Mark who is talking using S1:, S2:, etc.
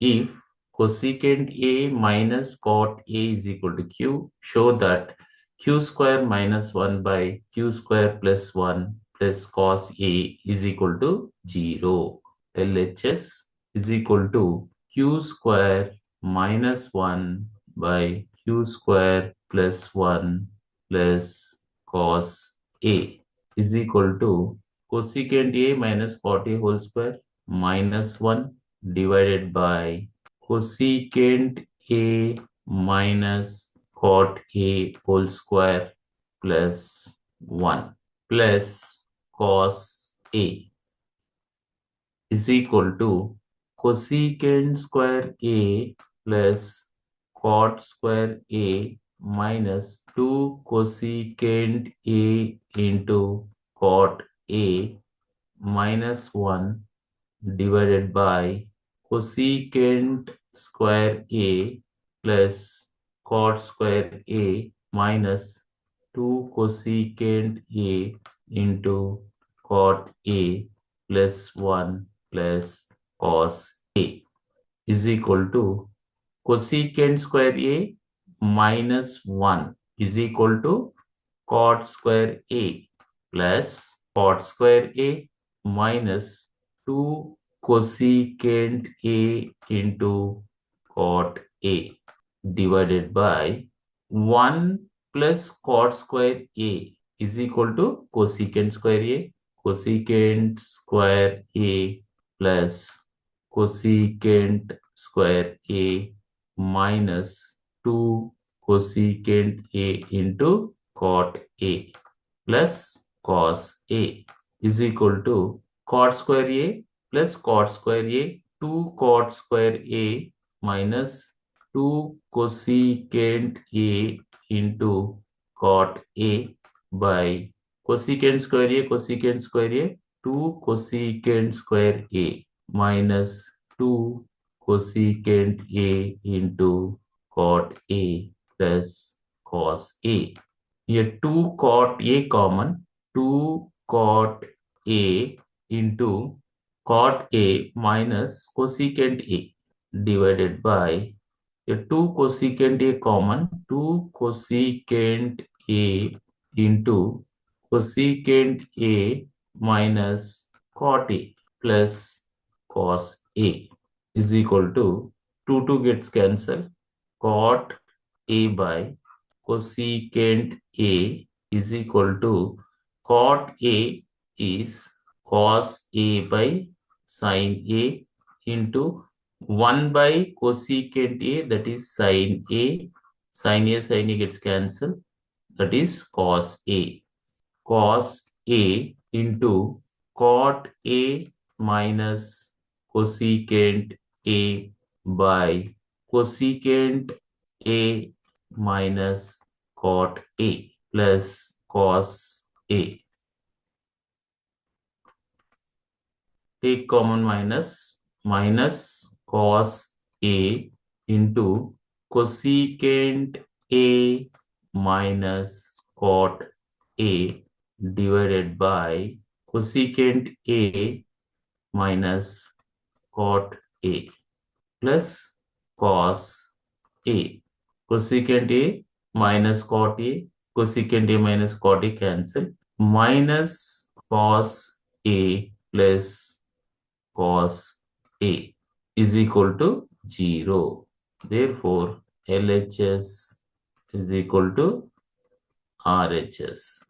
S1: If cosecant A minus cot A is equal to Q, show that Q square minus 1 by Q square plus 1 plus cos A is equal to 0. LHS is equal to Q square minus 1 by Q square plus 1 plus cos A is equal to cosecant A minus cot A whole square minus 1 divided by cosecant A minus cot A whole square plus 1 plus cos A is equal to cosecant square A plus cot square A minus 2 cosecant A into cot A minus 1 divided by cosecant square A plus cot square A minus 2 cosecant A into cot A plus 1 plus cos A is equal to cosecant square A minus 1 is equal to cot square A plus cot square A minus 2 cosecant A into cot A divided by 1 plus cot square A is equal to cosecant square A. Cosecant square A plus cosecant square A minus 2 cosecant A into cot A plus cos A is equal to cot square A plus cot square A, 2 cot square A minus 2 cosecant A into cot A by cosecant square A, 2 cosecant square A minus 2 cosecant A into cot A plus cos A. Here 2 cot A common, 2 cot A into cot A minus cosecant A divided by a 2 cosecant A common, 2 cosecant A into cosecant A minus cot A plus cos A is equal to 2 gets cancelled. Cot A by cosecant A is equal to cot A is cos A by sin A into 1 by cosecant A, that is sin A. Sin A gets cancelled, that is cos A. Cos A into cot A minus cosecant A by cosecant A minus cot A plus cos A. Take common minus, minus cos A into cosecant A minus cot A divided by cosecant A minus cot A plus cos A. Cosecant A minus cot A, cosecant A minus cot A cancel, minus cos A plus cos A is equal to 0. Therefore, LHS is equal to RHS.